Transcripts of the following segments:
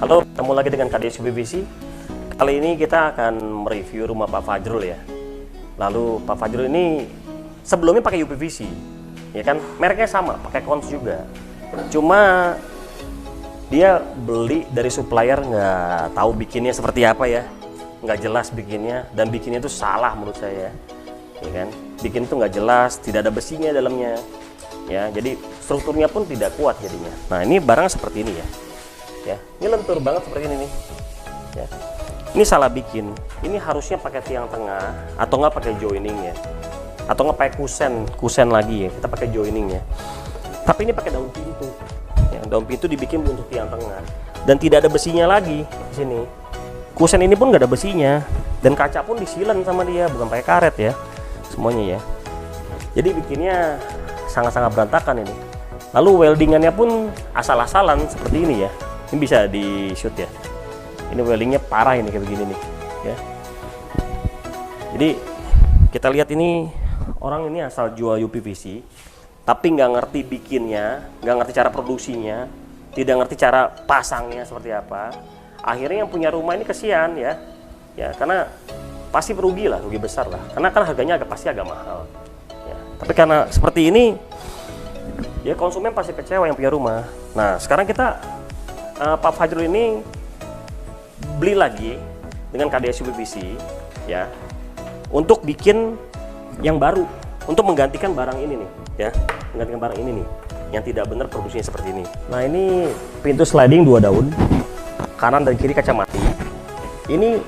Halo, ketemu lagi dengan KDS UPVC. Kali ini kita akan mereview rumah Pak Fajrul ya. Lalu Pak Fajrul ini sebelumnya pakai UPVC, ya kan? Mereknya sama, pakai Kons juga. Cuma dia beli dari supplier nggak tahu bikinnya seperti apa ya, nggak jelas bikinnya, dan bikinnya itu salah menurut saya, ya kan? Bikin itu nggak jelas, tidak ada besinya dalamnya, ya. Jadi strukturnya pun tidak kuat jadinya. Nah ini barang seperti ini ya. Ya, ini lentur banget seperti ini nih. Ya. Ini salah bikin. Ini harusnya pakai tiang tengah atau nggak pakai joining ya. Atau nggak pakai kusen lagi ya. Kita pakai joining ya. Tapi ini pakai daun pintu. Ya, daun pintu dibikin untuk tiang tengah dan tidak ada besinya lagi di sini. Kusen ini pun nggak ada besinya dan kaca pun disilen sama dia, bukan pakai karet ya. Semuanya ya. Jadi bikinnya sangat-sangat berantakan ini. Lalu weldingannya pun asal-asalan seperti ini ya. Ini bisa di shoot ya. Ini weldingnya parah ini kayak begini nih ya. Jadi kita lihat ini orang ini asal jual UPVC tapi nggak ngerti bikinnya, nggak ngerti cara produksinya, tidak ngerti cara pasangnya seperti apa. Akhirnya yang punya rumah ini kesian ya. Ya karena pasti rugi lah, rugi besar lah. Karena kan harganya pasti agak mahal. Ya, tapi karena seperti ini ya konsumen pasti kecewa yang punya rumah. Nah sekarang kita Pak Fajrul ini beli lagi dengan KDS UPVC ya untuk bikin yang baru, untuk menggantikan barang ini nih ya, menggantikan barang ini nih yang tidak benar produksinya seperti ini. Nah ini pintu sliding 2 daun, kanan dan kiri kaca mati. Ini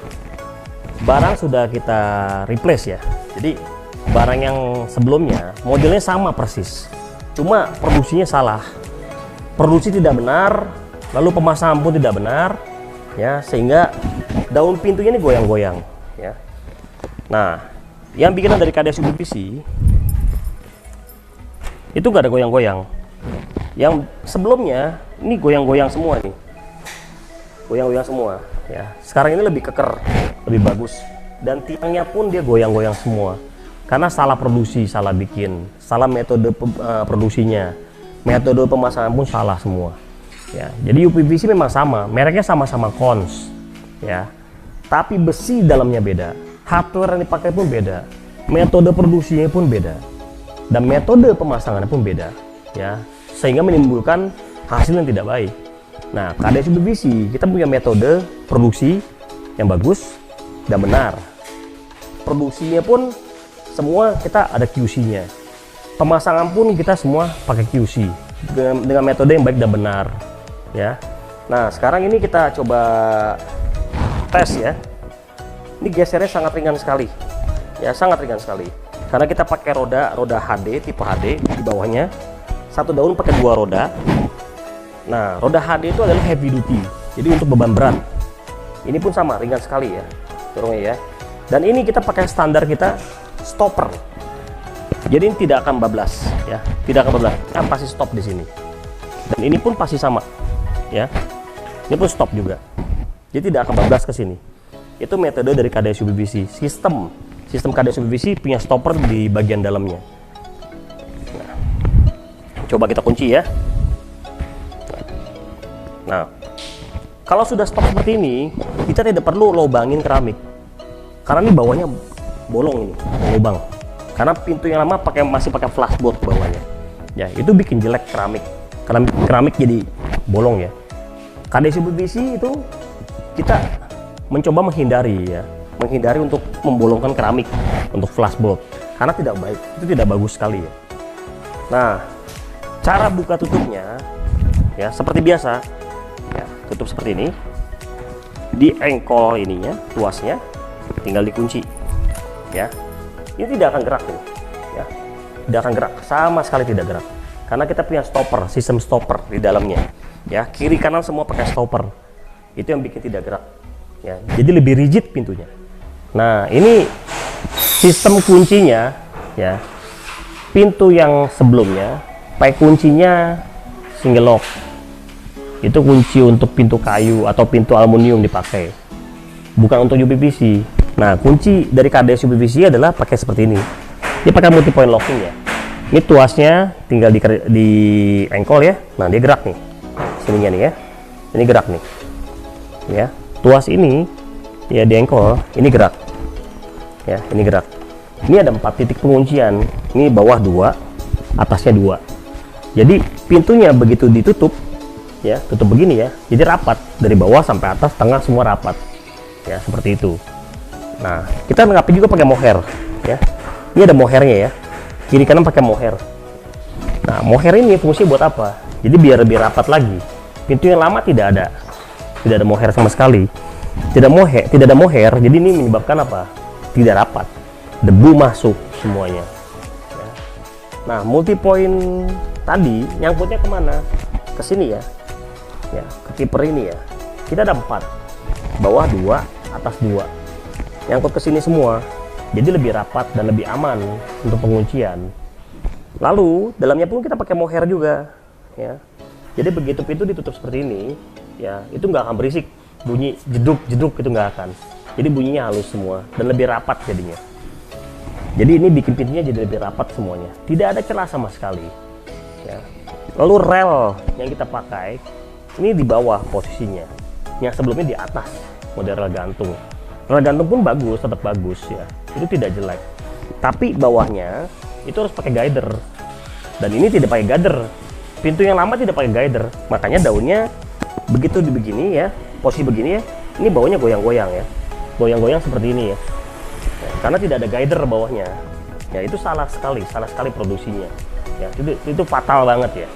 barang sudah kita replace ya, jadi barang yang sebelumnya modelnya sama persis, cuma produksinya salah, produksi tidak benar. Lalu pemasangan pun tidak benar, ya sehingga daun pintunya ini goyang-goyang, ya. Nah, yang bikinan dari KDS UPVC itu nggak ada goyang-goyang. Yang sebelumnya ini goyang-goyang semua nih, goyang-goyang semua, ya. Sekarang ini lebih keker, lebih bagus, dan tiangnya pun dia goyang-goyang semua, karena salah produksi, salah bikin, salah metode produksinya, metode pemasangan pun salah semua. Ya, jadi UPVC memang sama, mereknya sama-sama Kons, ya. Tapi besi dalamnya beda, hardware yang dipakai pun beda, metode produksinya pun beda, dan metode pemasangannya pun beda, ya. Sehingga menimbulkan hasil yang tidak baik. Nah, KDS UPVC kita punya metode produksi yang bagus dan benar. Produksinya pun semua kita ada QC-nya. Pemasangan pun kita semua pakai QC dengan metode yang baik dan benar. Ya, nah sekarang ini kita coba tes ya. Ini gesernya sangat ringan sekali, ya sangat ringan sekali. Karena kita pakai roda HD tipe HD di bawahnya. Satu daun pakai 2 roda. Nah, roda HD itu adalah heavy duty, jadi untuk beban berat. Ini pun sama ringan sekali ya, dorongnya ya. Dan ini kita pakai standar kita stopper. Jadi ini tidak akan bablas, ya, tidak akan bablas. Kan pasti stop di sini. Dan ini pun pasti sama. Ya, ini pun stop juga, jadi tidak akan bablas ke sini. Itu metode dari KDS UPVC. Sistem KDS UPVC punya stopper di bagian dalamnya. Nah, coba kita kunci ya. Nah, kalau sudah stop seperti ini, kita tidak perlu lubangin keramik, karena ini bawahnya bolong ini, lubang. Karena pintu yang lama masih pakai flashboard bawahnya. Ya, itu bikin jelek keramik jadi bolong ya. KDS UPVC itu kita mencoba menghindari untuk membolongkan keramik untuk flashboard karena tidak baik, itu tidak bagus sekali ya. Nah, cara buka tutupnya ya seperti biasa ya, tutup seperti ini, di engkol ininya, tuasnya tinggal dikunci ya. Ini tidak akan gerak ini ya, tidak akan gerak, sama sekali tidak gerak karena kita punya stopper, sistem stopper di dalamnya. Ya, kiri kanan semua pakai stopper. Itu yang bikin tidak gerak. Ya, jadi lebih rigid pintunya. Nah, ini sistem kuncinya ya. Pintu yang sebelumnya pakai kuncinya single lock. Itu kunci untuk pintu kayu atau pintu aluminium dipakai. Bukan untuk UPVC. Nah, kunci dari KDS UPVC adalah pakai seperti ini. Dia pakai multi point locking ya. Ini tuasnya tinggal di engkol ya. Nah, dia gerak nih. Sininya nih ya, ini gerak nih. ya. Tuas ini ya di engkol ini gerak, ya ini gerak. Ini ada 4 titik penguncian. Ini bawah 2, atasnya 2. Jadi pintunya begitu ditutup, ya tutup begini ya. Jadi rapat dari bawah sampai atas, tengah semua rapat, ya seperti itu. Nah kita lengkapi juga pakai mohair, ya. Ini ada mohairnya ya. Kiri kanan pakai mohair. Nah mohair ini fungsi buat apa? Jadi biar lebih rapat lagi. Pintu yang lama tidak ada mohair sama sekali. Tidak ada mohair. Jadi ini menyebabkan apa? Tidak rapat. Debu masuk semuanya. Ya. Nah, multi point tadi nyangkutnya kemana? Ke sini ya. Ya, ke kiper ini ya. Kita ada 4. Bawah 2, atas 2. Nyangkut ke sini semua. Jadi lebih rapat dan lebih aman untuk penguncian. Lalu, dalamnya pun kita pakai mohair juga, ya. Jadi begitu pintu ditutup seperti ini, ya, itu nggak akan berisik. Bunyi jeduk-jeduk itu nggak akan. Jadi bunyinya halus semua dan lebih rapat jadinya. Jadi ini bikin pintunya jadi lebih rapat semuanya. Tidak ada celah sama sekali. Ya. Lalu rel yang kita pakai ini di bawah posisinya. Yang sebelumnya di atas, model rel gantung. Rel gantung pun bagus, tetap bagus ya. Itu tidak jelek. Tapi bawahnya itu harus pakai guider. Dan ini tidak pakai guider. Pintu yang lama tidak pakai guider. Makanya daunnya begitu begini ya, posisi begini ya. Ini bawahnya goyang-goyang ya. Goyang-goyang seperti ini ya. Karena tidak ada guider bawahnya, ya itu salah sekali produksinya, ya itu fatal banget ya.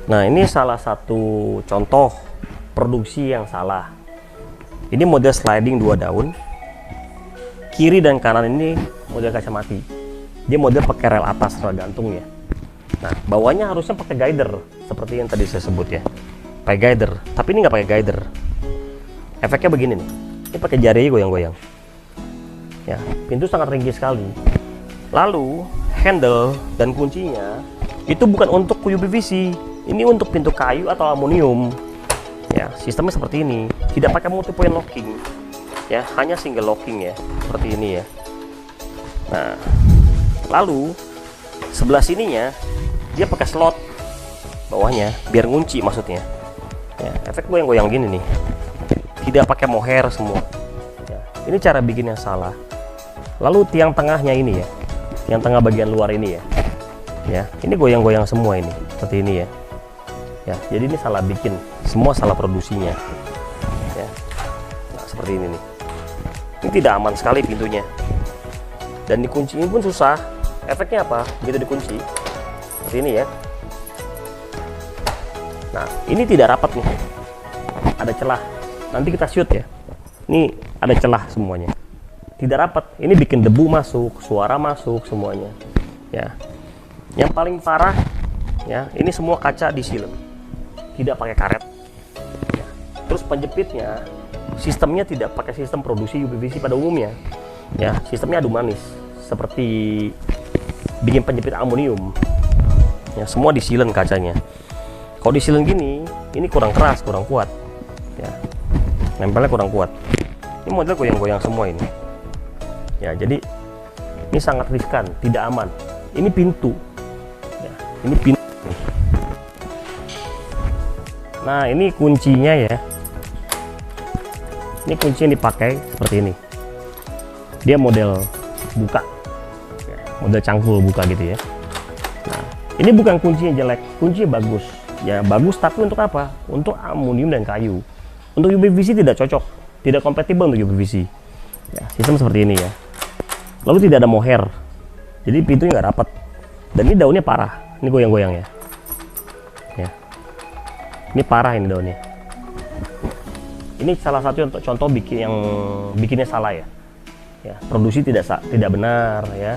Nah ini salah satu contoh produksi yang salah. Ini model sliding 2 daun. Kiri dan kanan ini model kaca mati. Dia model pakai rel atas, rel gantung ya. Nah, bawahnya harusnya pakai guider seperti yang tadi saya sebut ya. Pakai guider, tapi ini nggak pakai guider. Efeknya begini nih. Ini pakai jari goyang-goyang. Ya, pintu sangat ringkih sekali. Lalu, handle dan kuncinya itu bukan untuk UPVC. Ini untuk pintu kayu atau aluminium. Ya, sistemnya seperti ini. Tidak pakai multi point locking. Ya, hanya single locking ya, seperti ini ya. Nah, lalu sebelah sininya dia pakai slot bawahnya biar ngunci maksudnya. Ya, efek goyang-goyang gini nih. Tidak pakai mohair semua. Ya, ini cara bikin yang salah. Lalu tiang tengahnya ini ya, tiang tengah bagian luar ini ya. Ya, ini goyang-goyang semua ini, seperti ini ya. Ya, jadi ini salah bikin, semua salah produksinya. Ya, nah, seperti ini nih. Ini tidak aman sekali pintunya. Dan dikuncinya pun susah. Efeknya apa? Begitu dikunci seperti ini ya. Nah, ini tidak rapat nih. Ada celah. Nanti kita shoot ya. Ini ada celah semuanya. Tidak rapat. Ini bikin debu masuk, suara masuk semuanya. Ya. Yang paling parah ya, ini semua kaca disilem. Tidak pakai karet. Ya. Terus penjepitnya sistemnya tidak pakai sistem produksi UPVC pada umumnya. Ya, sistemnya adu manis seperti bikin penjepit aluminium. Ya, semua disilen kacanya. Kalau disilen gini, ini kurang keras, kurang kuat. Ya. Nempelnya kurang kuat. Ini model goyang-goyang semua ini. Ya, jadi ini sangat riskan, tidak aman. Ini pintu. Ya, ini pintu. Nah, ini kuncinya ya. Ini kunci yang dipakai seperti ini. Dia model buka, model cangkul buka gitu ya. Nah, ini bukan kunci yang jelek, kuncinya bagus. Ya bagus, tapi untuk apa? Untuk aluminium dan kayu. Untuk UPVC tidak cocok, tidak kompatibel untuk UPVC. Ya, sistem seperti ini ya. Lalu tidak ada mohair, jadi pintunya nggak rapat. Dan ini daunnya parah. Ini goyang-goyang ya. Ya. Ini parah ini daunnya. Ini salah satu contoh yang bikinnya salah ya. Ya, produksi tidak benar ya.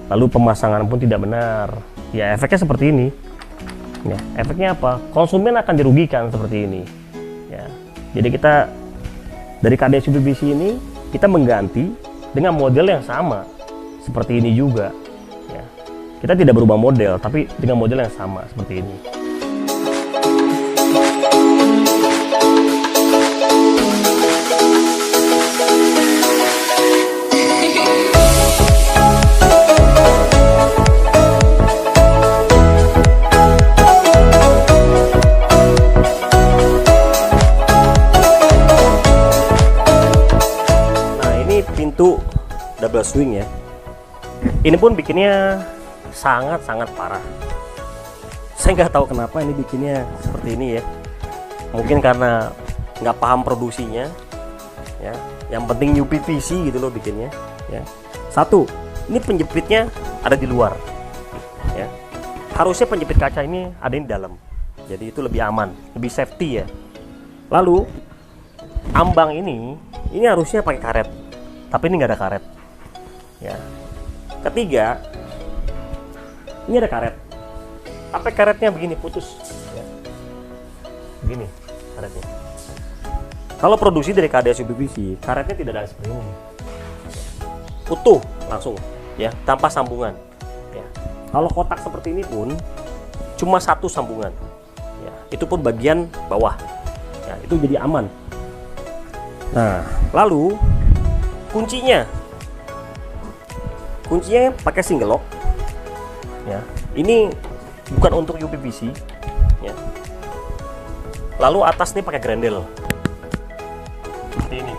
Lalu pemasangan pun tidak benar. Ya, efeknya seperti ini. Ya, efeknya apa? Konsumen akan dirugikan seperti ini. Ya. Jadi kita dari KDS UPVC ini kita mengganti dengan model yang sama seperti ini juga. Ya. Kita tidak berubah model, tapi dengan model yang sama seperti ini. pintu double swing ya. Ini pun bikinnya sangat-sangat parah. Saya nggak tahu kenapa ini bikinnya seperti ini ya. Mungkin karena nggak paham produksinya ya. Yang penting UPVC gitu loh bikinnya ya. Satu, ini penjepitnya ada di luar ya. Harusnya penjepit kaca ini ada di dalam, jadi itu lebih aman, lebih safety ya. Lalu ambang ini harusnya pakai karet, tapi ini nggak ada karet ya. Ketiga, ini ada karet, tapi karetnya begini putus ya. Begini karetnya. Kalau produksi dari KDS UPVC, karetnya tidak ada seperti ini, utuh langsung ya, tanpa sambungan ya. Kalau kotak seperti ini pun cuma satu sambungan ya, itu pun bagian bawah ya, itu jadi aman. Nah, lalu kuncinya pakai single lock ya. Ini bukan untuk UPVC ya. Lalu atas nih pakai grendel seperti ini.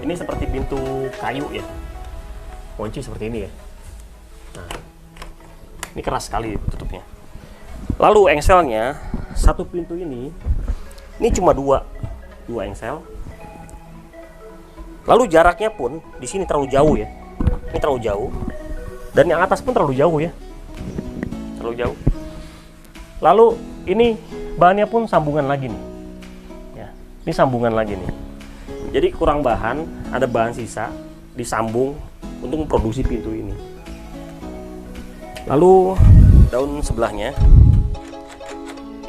Ini seperti pintu kayu ya, kunci seperti ini ya. Nah, ini keras sekali tutupnya. Lalu engselnya, satu pintu ini cuma dua engsel. Lalu jaraknya pun di sini terlalu jauh ya. Ini terlalu jauh. Dan yang atas pun terlalu jauh ya. Terlalu jauh. Lalu ini bahannya pun sambungan lagi nih. Ya, ini sambungan lagi nih. Jadi kurang bahan, ada bahan sisa disambung untuk memproduksi pintu ini. Lalu daun sebelahnya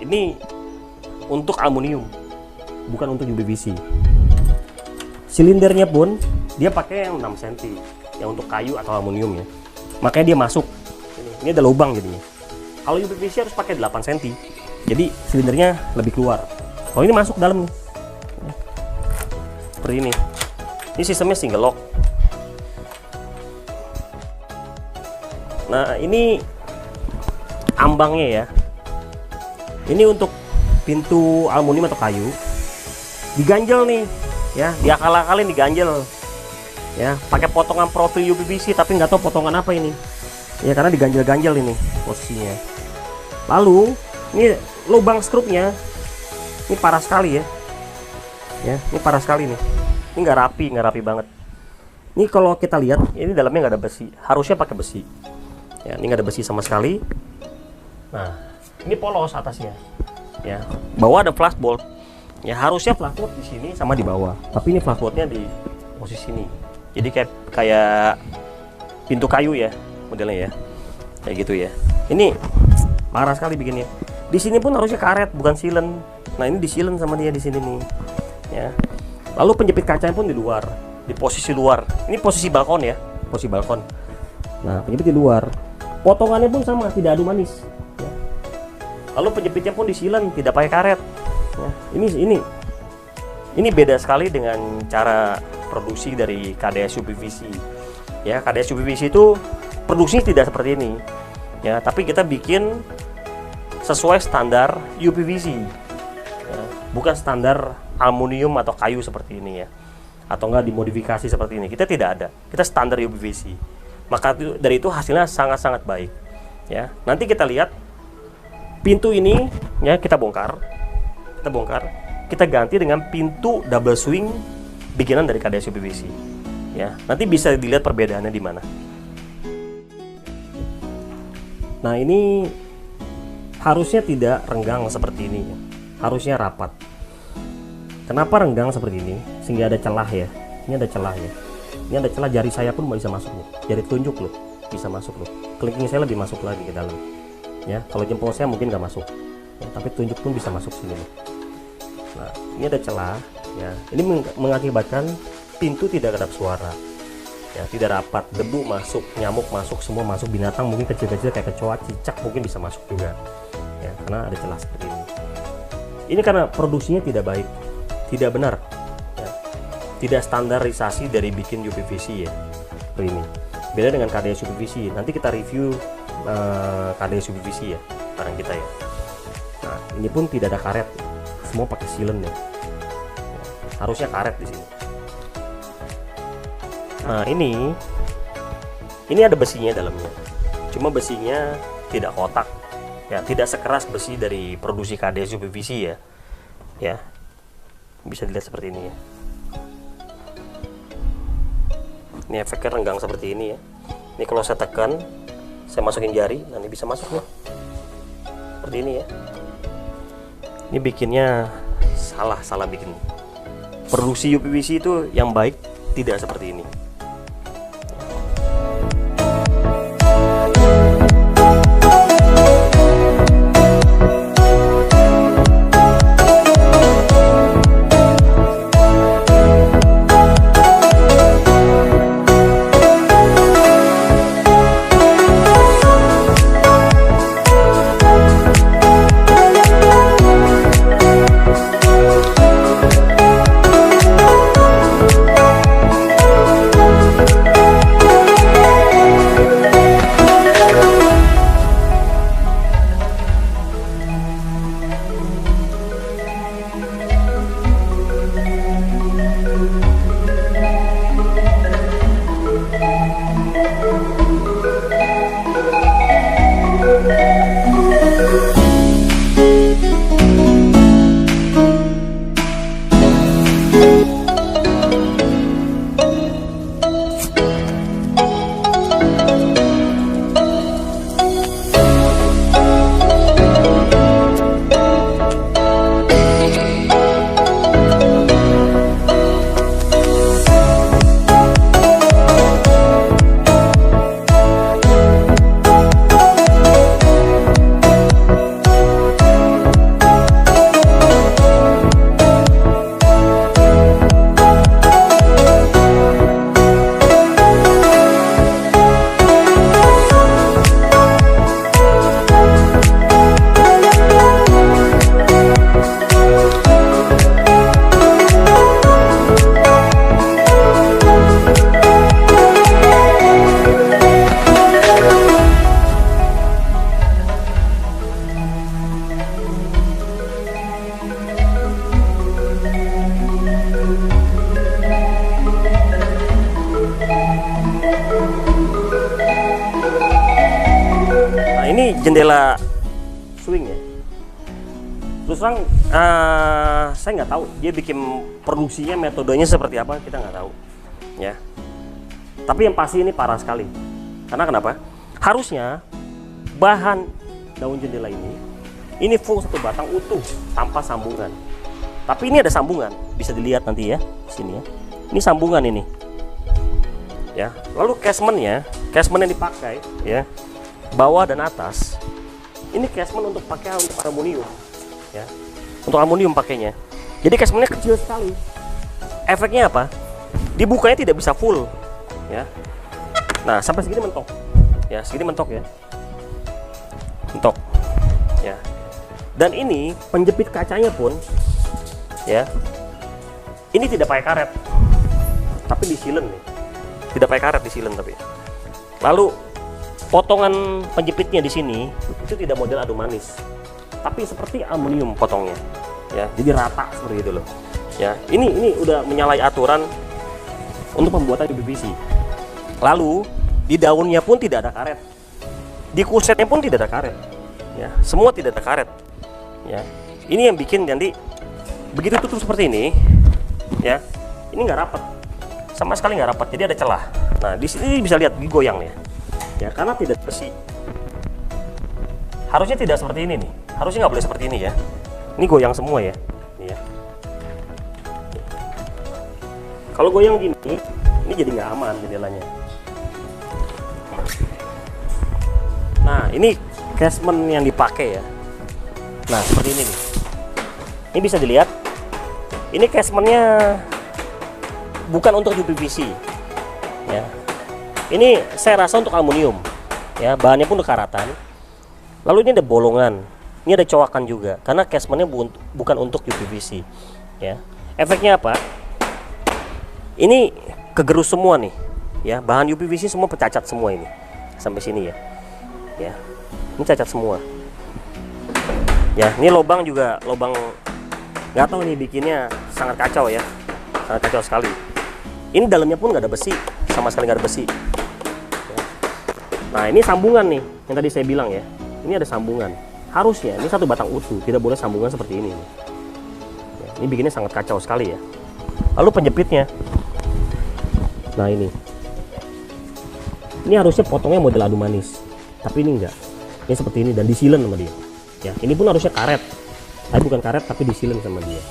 ini untuk aluminium, bukan untuk UPVC. Silindernya pun dia pakai yang 6 cm, yang untuk kayu atau aluminium ya. Makanya dia masuk. Ini ada lubang jadinya. Kalau UPVC harus pakai 8 cm, jadi silindernya lebih keluar. Kalau ini masuk dalam nih. Seperti ini. Ini sistemnya single lock. Nah, ini ambangnya ya. Ini untuk pintu aluminium atau kayu. Diganjel nih, ya, diakal-akalin diganjel. Ya, pakai potongan profil UPVC tapi nggak tahu potongan apa ini. Ya, karena diganjel-ganjel ini posisinya. Lalu, ini lubang skrupnya. Ini parah sekali ya. Ya, ini parah sekali nih. Ini nggak rapi banget. Ini kalau kita lihat, ini dalamnya nggak ada besi. Harusnya pakai besi. Ya, ini nggak ada besi sama sekali. Nah, ini polos atasnya. Ya, bawah ada flashbolt. Ya, harusnya flashbolt di sini sama di bawah. Tapi ini flashboltnya di posisi ini. Jadi kayak pintu kayu ya modelnya ya. Kayak gitu ya. Ini parah sekali bikinnya. Di sini pun harusnya karet bukan silen. Nah, ini disilen sama dia di sini nih. Ya. Lalu penjepit kacanya pun di luar, di posisi luar. Ini posisi balkon ya, posisi balkon. Nah, penjepit di luar. Potongannya pun sama, tidak adu manis. Ya. Lalu penjepitnya pun disilen, tidak pakai karet. Ya. Ini beda sekali dengan cara produksi dari KDS UPVC. Ya, KDS UPVC itu produksinya tidak seperti ini. Ya, tapi kita bikin sesuai standar UPVC. Ya, bukan standar aluminium atau kayu seperti ini ya, atau enggak dimodifikasi seperti ini. Kita tidak ada, kita standar UPVC. Maka dari itu hasilnya sangat-sangat baik ya. Nanti kita lihat pintu ini ya, kita bongkar, kita ganti dengan pintu double swing bikinan dari KDS UPVC ya. Nanti bisa dilihat perbedaannya di mana. Nah, ini harusnya tidak renggang seperti ini ya. Harusnya rapat. Kenapa renggang seperti ini? Sehingga ada celah ya. Ini ada celah ya. Ini ada celah, jari saya pun bisa masuk nih. Jari telunjuk loh, bisa masuk loh. Kelingking saya lebih masuk lagi ke dalam. Ya, kalau jempol saya mungkin nggak masuk. Ya, tapi telunjuk pun bisa masuk sini loh. Nah, ini ada celah ya. Ini mengakibatkan pintu tidak kedap suara. Ya, tidak rapat, debu masuk, nyamuk masuk, semua masuk, binatang mungkin kecil-kecil kayak kecoa, cicak mungkin bisa masuk juga. Ya, karena ada celah seperti ini. Ini karena produksinya tidak baik. Tidak benar ya. Tidak standarisasi dari bikin UPVC ya. Ini beda dengan KDS UPVC. Nanti kita review KDS UPVC ya, barang kita ya. Nah, ini pun tidak ada karet, semua pakai silen ya. Harusnya karet di sini. Nah, ini ada besinya dalamnya. Cuma besinya tidak kotak. Ya, tidak sekeras besi dari produksi KDS UPVC ya. Ya. Bisa dilihat seperti ini ya. Ini efeknya renggang seperti ini ya. Ini kalau saya tekan, saya masukin jari, nanti bisa masuk nih. Seperti ini ya. Ini bikinnya salah bikin. Produksi UPVC itu yang baik tidak seperti ini. Ini jendela swing ya. Terus terang saya nggak tahu dia bikin produksinya, metodenya seperti apa, kita nggak tahu ya. Tapi yang pasti ini parah sekali. Karena kenapa? Harusnya bahan daun jendela ini full satu batang utuh tanpa sambungan. Tapi ini ada sambungan, bisa dilihat nanti ya sini ya. Ini sambungan ini ya. Lalu casement yang dipakai ya, bawah dan atas ini casement untuk pakai untuk aluminium ya, untuk aluminium pakainya. Jadi casementnya kecil sekali. Efeknya apa? Dibukanya tidak bisa full ya. Nah, sampai segini mentok ya, segini mentok ya, mentok ya. Dan ini penjepit kacanya pun ya, ini tidak pakai karet tapi disilen nih, tidak pakai karet, disilen tapi. Lalu potongan penjepitnya di sini itu tidak model adu manis, tapi seperti aluminium potongnya, ya. Jadi rata seperti itu loh, ya. Ini udah menyalahi aturan untuk pembuatan UPVC. Lalu di daunnya pun tidak ada karet, di kusetnya pun tidak ada karet, ya. Semua tidak ada karet, ya. Ini yang bikin jadi begitu tutup seperti ini, ya. Ini nggak rapat, sama sekali nggak rapat. Jadi ada celah. Nah, di sini bisa lihat digoyang ya. Ya, karena tidak bersih. Harusnya tidak seperti ini nih. Harusnya nggak boleh seperti ini ya. Ini goyang semua ya. Nih ya. Kalau goyang gini, ini jadi nggak aman jendelanya. Nah, ini casement yang dipakai ya. Nah, seperti ini nih. Ini bisa dilihat. Ini casementnya bukan untuk UPVC. Ya. Ini saya rasa untuk aluminium, ya, bahannya pun karatan. Lalu ini ada bolongan, ini ada coakan juga, karena casementnya bukan untuk UPVC, ya. Efeknya apa? Ini kegerus semua nih, ya, bahan UPVC semua pecacat semua ini, sampai sini ya, ya. Ini cacat semua, ya. Ini lubang juga lubang, nggak tahu nih bikinnya sangat kacau ya, sangat kacau sekali. Ini dalamnya pun nggak ada besi. sama sekali nggak ada besi. Nah ini sambungan nih, yang tadi saya bilang ya. Ini ada sambungan. Harusnya ini satu batang utuh, tidak boleh sambungan seperti ini. Ya, ini bikinnya sangat kacau sekali ya. Lalu penjepitnya. Nah ini harusnya potongnya model adu manis, tapi ini enggak. Ini seperti ini dan disilen sama dia. Ya, ini pun harusnya karet. Tapi bukan karet, tapi disilen sama dia.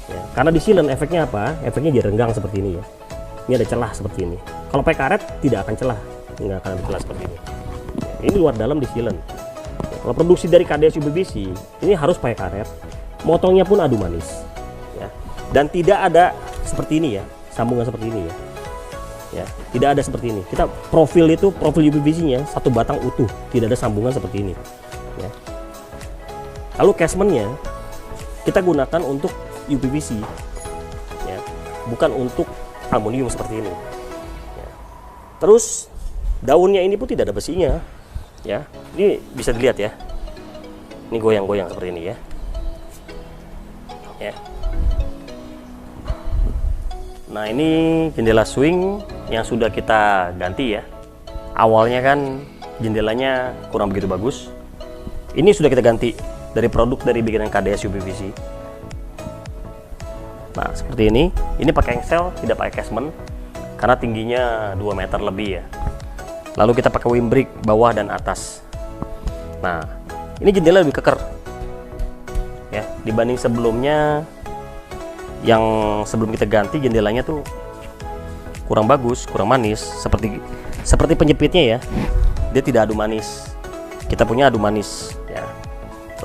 Ya, karena disilen efeknya apa? Efeknya jadi renggang seperti ini ya. Ini ada celah seperti ini. Kalau pakai karet tidak akan celah, nggak akan ada celah seperti ini. Ya, ini luar dalam disilen. Ya, kalau produksi dari KDS UPVC ini harus pakai karet. Motongnya pun adu manis. Ya, dan tidak ada seperti ini ya, sambungan seperti ini ya. Ya, tidak ada seperti ini. Kita profil UPVC-nya satu batang utuh, tidak ada sambungan seperti ini. Ya. Lalu casementnya kita gunakan untuk UPVC, ya, bukan untuk aluminium seperti ini. Ya. Terus daunnya ini pun tidak ada besinya, ya. Ini bisa dilihat ya. Ini goyang-goyang seperti ini ya. Ya. Nah ini jendela swing yang sudah kita ganti ya. Awalnya kan jendelanya kurang begitu bagus. Ini sudah kita ganti dari produk dari bikinan KDS UPVC. Nah seperti ini pakai engsel, tidak pakai casement karena tingginya 2 meter lebih ya. Lalu kita pakai windbreak bawah dan atas. Nah ini jendela lebih keker ya dibanding sebelumnya. Yang sebelum kita ganti jendelanya tuh kurang bagus, kurang manis, seperti penjepitnya ya, dia tidak adu manis. Kita punya adu manis ya.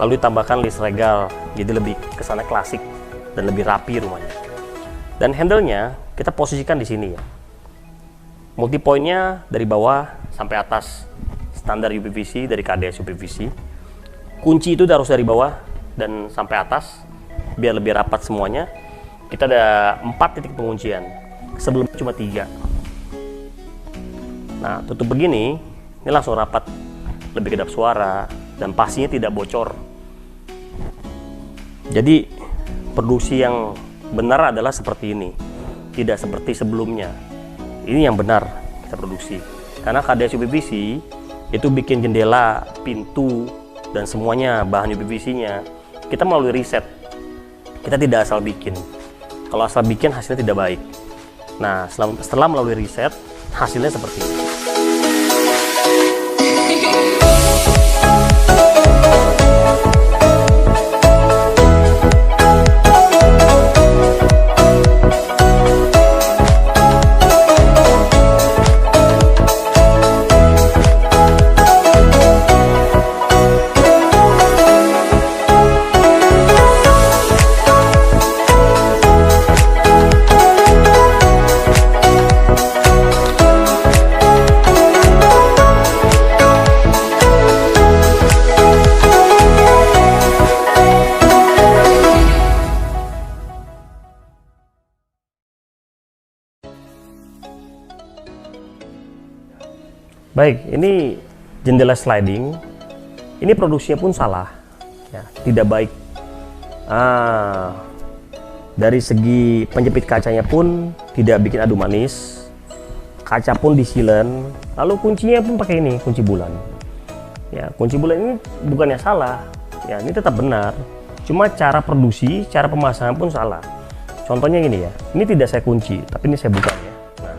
Lalu ditambahkan list regal, jadi lebih kesana klasik dan lebih rapi rumahnya. Dan handle-nya kita posisikan di sini ya. Multi point-nya dari bawah sampai atas, standar UPVC dari KDS UPVC. Kunci itu harus dari bawah dan sampai atas biar lebih rapat semuanya. Kita ada 4 titik penguncian, sebelumnya cuma 3. Nah tutup begini, ini langsung rapat, lebih kedap suara dan pastinya tidak bocor. Jadi produksi yang benar adalah seperti ini, tidak seperti sebelumnya. Ini yang benar kita produksi, karena KDS UPVC itu bikin jendela, pintu dan semuanya bahan UPVC-nya kita melalui riset. Kita tidak asal bikin. Kalau asal bikin hasilnya tidak baik. Nah setelah melalui riset hasilnya seperti ini. Baik, ini jendela sliding. Ini produksinya pun salah, ya, tidak baik. Dari segi penjepit kacanya pun tidak bikin adu manis. Kaca pun disilen. Lalu kuncinya pun pakai ini, kunci bulan. Ya, kunci bulan ini bukannya salah, ya, ini tetap benar. Cuma cara produksi, cara pemasangan pun salah. Contohnya ini ya, ini tidak saya kunci, tapi ini saya buka ya. Nah,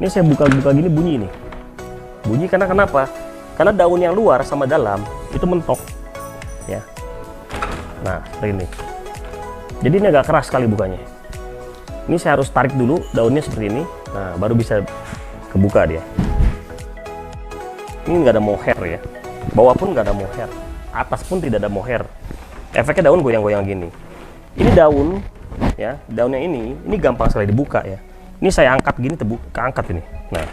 ini saya buka-buka gini bunyi ini. Bunyi karena kenapa? Karena daun yang luar sama dalam itu mentok ya. Nah seperti ini. Jadi ini agak keras sekali bukanya. Ini saya harus tarik dulu daunnya seperti ini. Nah baru bisa kebuka dia. Ini nggak ada mohair ya. Bawah pun nggak ada mohair. Atas pun tidak ada mohair. Efeknya daun goyang-goyang gini. Ini daun ya, daunnya ini gampang sekali dibuka ya. Ini saya angkat gini, keangkat ini. Nah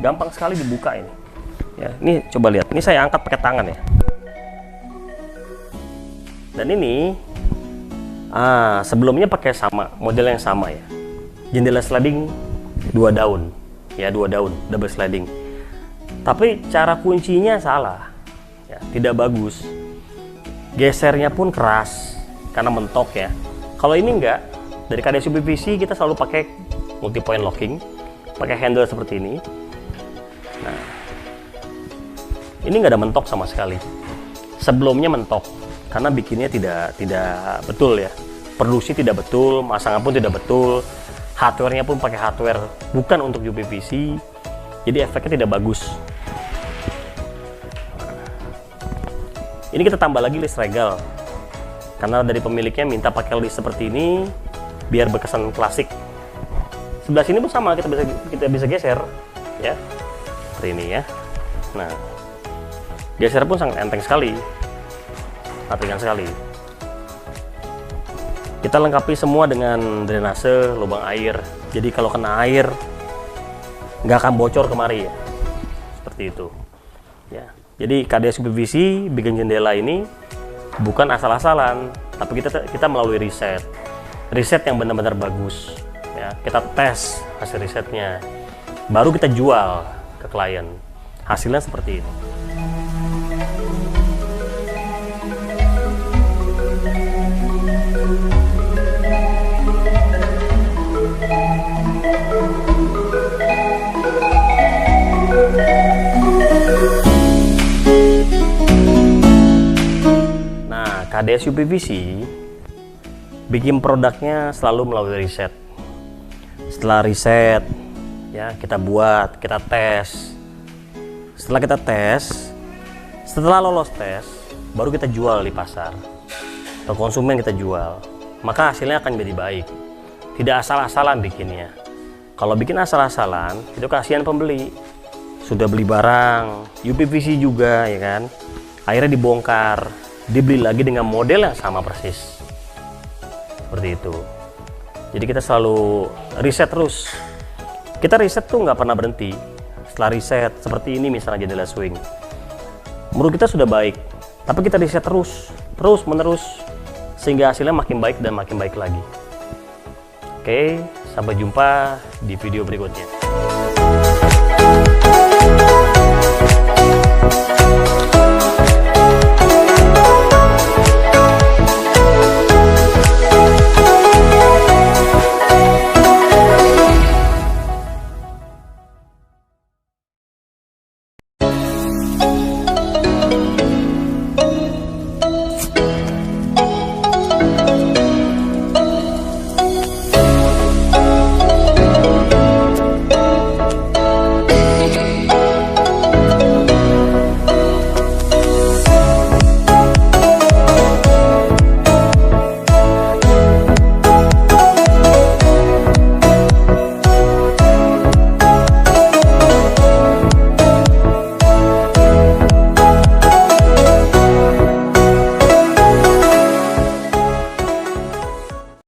gampang sekali dibuka ini ya. Ini coba lihat, ini saya angkat pakai tangan ya. Dan ini sebelumnya pakai sama model yang sama ya, jendela sliding 2 daun ya, 2 daun double sliding, tapi cara kuncinya salah ya, tidak bagus. Gesernya pun keras karena mentok ya. Kalau ini enggak, dari KDS UPVC kita selalu pakai multi point locking, pakai handle seperti ini. Nah, ini nggak ada mentok sama sekali. Sebelumnya mentok karena bikinnya tidak betul ya, produksi tidak betul, masangan pun tidak betul, hardware-nya pun pakai hardware bukan untuk UPVC, jadi efeknya tidak bagus. Ini kita tambah lagi list regal karena dari pemiliknya minta pakai list seperti ini biar berkesan klasik. Sebelah sini pun sama, kita bisa geser ya, seperti ini ya. Nah, geser pun sangat enteng sekali, ringan sekali. Kita lengkapi semua dengan drainase lubang air, jadi kalau kena air nggak akan bocor kemari ya, seperti itu ya. Jadi KDS UPVC bikin jendela ini bukan asal-asalan, tapi kita melalui riset yang benar-benar bagus ya. Kita tes hasil risetnya, baru kita jual ke klien. Hasilnya seperti ini. Nah, KDS UPVC bikin produknya selalu melalui riset. Setelah riset ya, kita buat, kita tes. Setelah lolos tes, baru kita jual di pasar atau konsumen kita jual, maka hasilnya akan jadi baik. Tidak asal-asalan bikinnya. Kalau bikin asal-asalan, itu kasihan pembeli. Sudah beli barang UPVC juga ya kan, akhirnya dibongkar, dibeli lagi dengan model yang sama persis, seperti itu. Jadi kita selalu riset terus. Kita riset tuh nggak pernah berhenti. Setelah riset seperti ini misalnya jendela swing, menurut kita sudah baik, tapi kita riset terus menerus sehingga hasilnya makin baik dan makin baik lagi. Oke, sampai jumpa di video berikutnya.